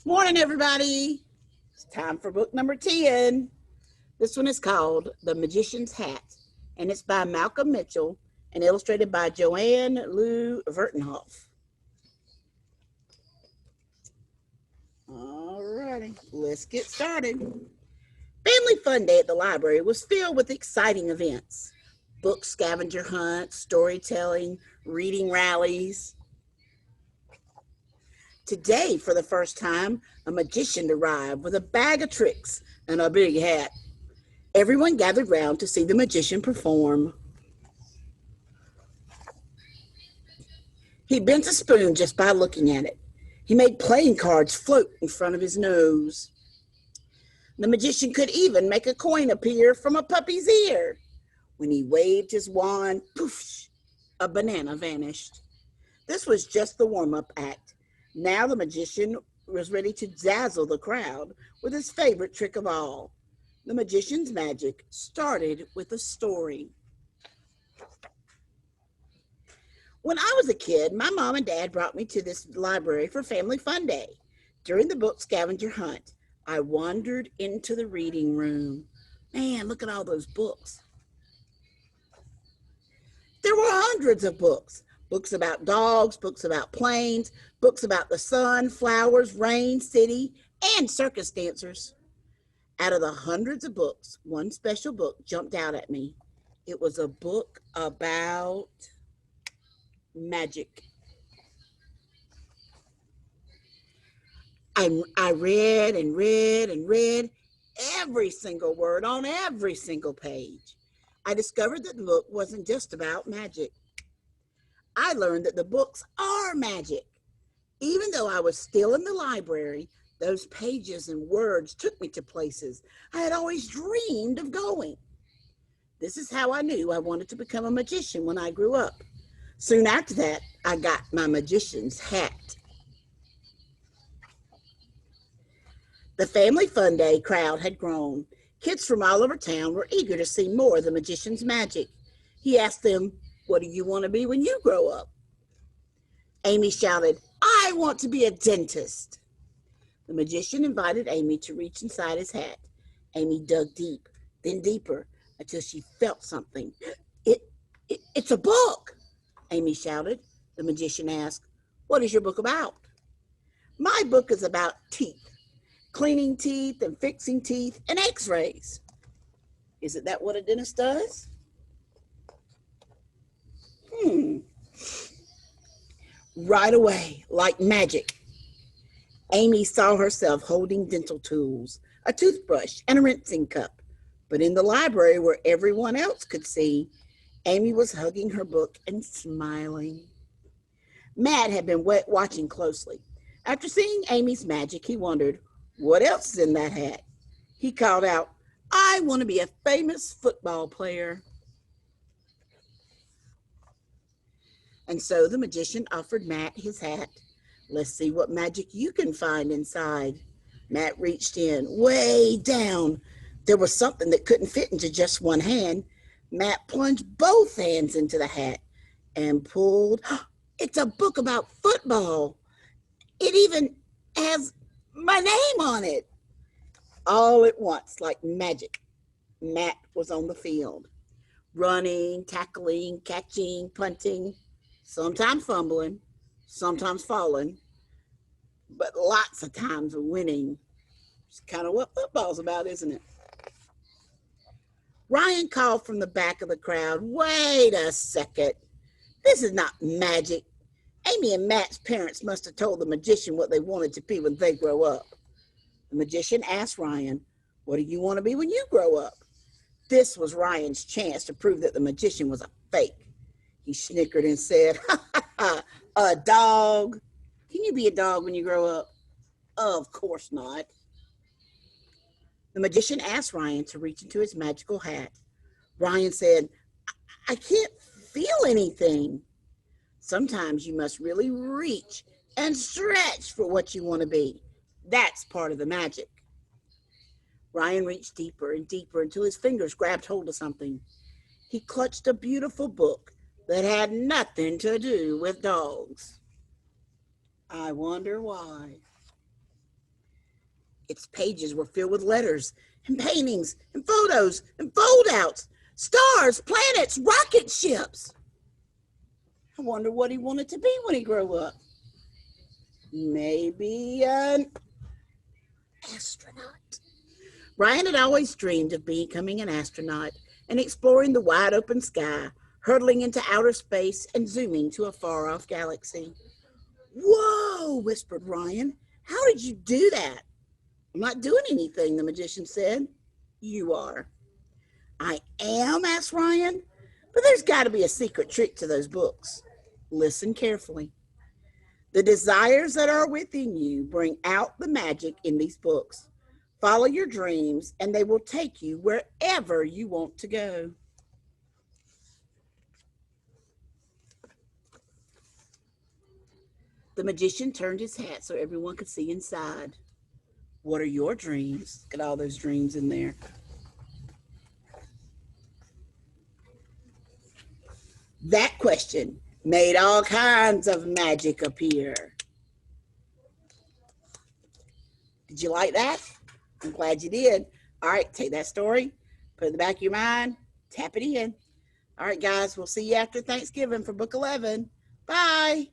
Morning, everybody. It's time for book number 10. This one is called The Magician's Hat, and it's by Malcolm Mitchell and illustrated by Joanne Lou Vertenhoff. All righty, let's get started. Family Fun Day at the library was filled with exciting events: book scavenger hunts, storytelling, reading rallies. Today, for the first time, a magician arrived with a bag of tricks and a big hat. Everyone gathered round to see the magician perform. He bent a spoon just by looking at it. He made playing cards float in front of his nose. The magician could even make a coin appear from a puppy's ear. When he waved his wand, poof, a banana vanished. This was just the warm-up act. Now the magician was ready to dazzle the crowd with his favorite trick of all. The magician's magic started with a story. When I was a kid, my mom and dad brought me to this library for Family Fun Day. During the book scavenger hunt, I wandered into the reading room. Man, look at all those books. There were hundreds of books. Books about dogs, books about planes, books about the sun, flowers, rain, city, and circus dancers. Out of the hundreds of books, one special book jumped out at me. It was a book about magic. I read and read and read every single word on every single page. I discovered that the book wasn't just about magic. I learned that the books are magic. Even though I was still in the library, those pages and words took me to places I had always dreamed of going. This is how I knew I wanted to become a magician when I grew up. Soon after that, I got my magician's hat. The Family Fun Day crowd had grown. Kids from all over town were eager to see more of the magician's magic. He asked them, "What do you want to be when you grow up?" Amy shouted, "I want to be a dentist." The magician invited Amy to reach inside his hat. Amy dug deep, then deeper, until she felt something. It's a book," Amy shouted. The magician asked, "What is your book about?" "My book is about teeth, cleaning teeth and fixing teeth and x-rays." "Isn't that what a dentist does?" Right away, like magic, Amy saw herself holding dental tools, a toothbrush, and a rinsing cup. But in the library where everyone else could see, Amy was hugging her book and smiling. Matt had been watching closely. After seeing Amy's magic, he wondered, what else is in that hat? He called out, "I want to be a famous football player." And so the magician offered Matt his hat. "Let's see what magic you can find inside." Matt reached in, way down. There was something that couldn't fit into just one hand. Matt plunged both hands into the hat and pulled. It's a book about football. It even has my name on it. All at once, like magic, Matt was on the field, running, tackling, catching, punting, sometimes fumbling, sometimes falling, but lots of times winning. It's kind of what football's about, isn't it? Ryan called from the back of the crowd, "Wait a second. This is not magic. Amy and Matt's parents must have told the magician what they wanted to be when they grow up." The magician asked Ryan, "What do you want to be when you grow up?" This was Ryan's chance to prove that the magician was a fake. He snickered and said, "Ha ha ha, a dog. Can you be a dog when you grow up?" "Of course not." The magician asked Ryan to reach into his magical hat. Ryan said, "I can't feel anything." Sometimes you must really reach and stretch for what you want to be. That's part of the magic. Ryan reached deeper and deeper until his fingers grabbed hold of something. He clutched a beautiful book that had nothing to do with dogs. I wonder why. Its pages were filled with letters and paintings and photos and fold-outs, stars, planets, rocket ships. I wonder what he wanted to be when he grew up. Maybe an astronaut. Ryan had always dreamed of becoming an astronaut and exploring the wide open sky, hurtling into outer space and zooming to a far-off galaxy. Whoa, whispered Ryan. How did you do that? I'm not doing anything, the magician said. You are. I am, asked Ryan. But there's got to be a secret trick to those books. Listen carefully. The desires that are within you bring out the magic in these books. Follow your dreams, and they will take you wherever you want to go. The magician turned his hat so everyone could see inside. What are your dreams? Look at all those dreams in there. That question made all kinds of magic appear. Did you like that? I'm glad you did. All right, take that story, put it in the back of your mind, tap it in. All right, guys, we'll see you after Thanksgiving for Book 11. Bye.